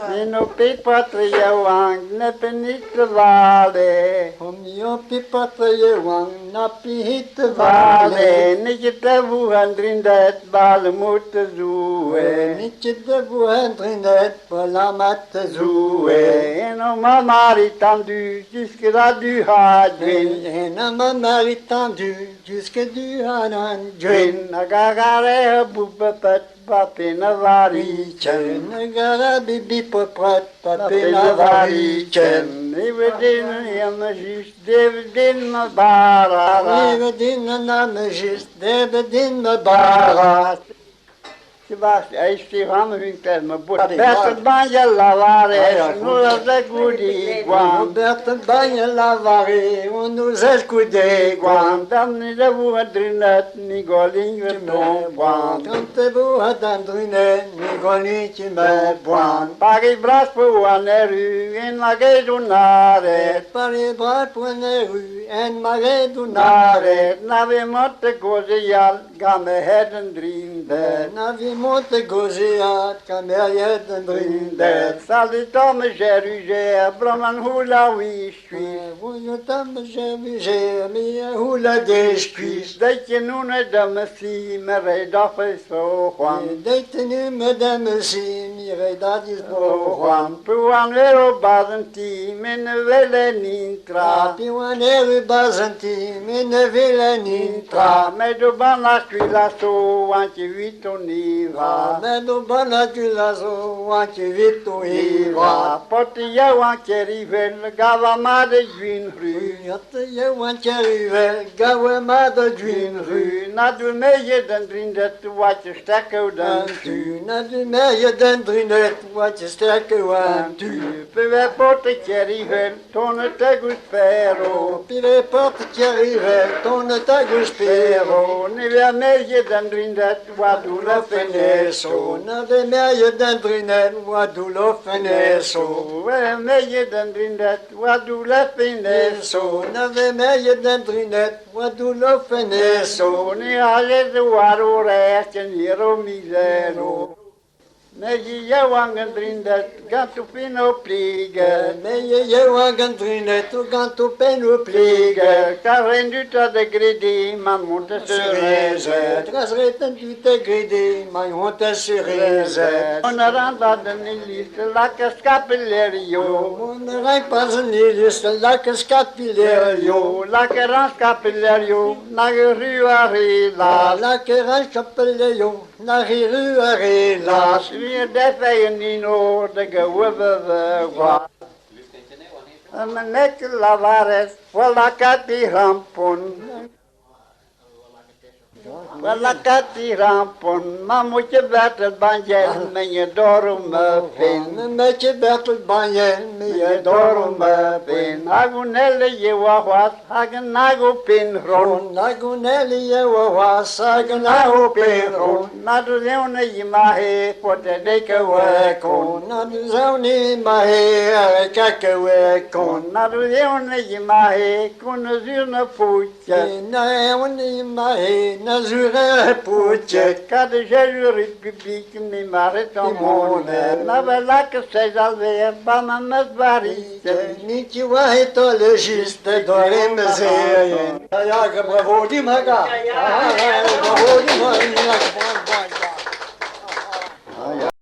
Nino pipatria wang nepenitte vale. Om je pipatria wang napihite Vale, niet te woehandrin dat bal moeten zoe. Niet de woehandrin dat balamat zoe. En oma maritan du, jusque là du hadwin. En ama maritan du, jusque du hanan Dwin, agagare bubapet, papina varichen. Negara bibi poprat Papina varichen. Evedin yamajis, devedin ma barara. Evedin namajis, devedin me barat. Hij stief aan hun tijd, maar beste banje lavare, nu dat de goedie kwam. Beste banje lavare, nu zes goedie kwam. Dan niet de woe drinet, niet golin weer no kwam. Dan te woe dan drinet, niet golintje me kwam. Pari bras voor aan de ru, en lage donare. Pari bras voor aan de ru, en lage donare. Na we moeten goze jal, gaan we heden drinden. Na we moeten goziat, kan je den vrienden. Salutame Jeruzalem, Brahman hula wishui. Salutame Jeruzalem, mi hula desquis. Dat je nu naar de messie, maar hij dacht zo gewoon. Dat je nu met de messie, mi dat is zo gewoon. Puan vero bazanti, men vele nintra. Puan vero bazanti, men vele nintra. Met de banasquila so, want je weet toch niet waar. Mendo bana tulazo, wanche vitu hiva. Pote je wanche rivel, gava ma de juin ru. Yatte je wanche rivel, gawe ma de juin ru. Na du meje den drindet, wat je stekko dan tu. Na du meje den drindet, wat je stekko aan tu. Pive pote je rivel, tone te guspero. Pive pote je rivel, tone te guspero. Ni via meje den drindet, wat du le feneso. Na de meje den drinet, wat doe lofeneso. We meje den drindet, wat du le feneso. Na de meje den drinet, wat doe lofeneso. Ni ale de waro rest en hero misero. Meje je wangen drindet, gaat tu pino pliegen. Meje je wangen drinet, tu gaan tu peno pliegen. Karen du ta de gredi, man moet se reze. Tras reten tu te gredi, mijn hond is sereze. Onaran da de niliste, lakke scapillerio. Monderijn pas een nilis, lakke scapillerio. Lakke ran scapillerio, nage ruarela. Lakke ran scapillerio, nage ruarela. Weer de feien in orde gewubbe gwa. Een nek lavares, walakati rampon. Walakati rampon, ma moet je beter banjen, men je door me fin. Met je beter banjen, met je door me fin. Hagunelle je was, hagenago pin ron. Nagunelli je was, hagenago pin ron. Na de leone je mahe, voor de deke wekon. Na de zoni mahe, kake wekon. Na de leone je mahe, kon zurne poetje. Na de mahe, na zure poetje. Ka de Jesu Republiek, mi mare tomone. Na we lakke steeds alweer, bama met varietje. Niet je waait alle giste, door in de zee. Ja, bravo die maga. Bravo die maga.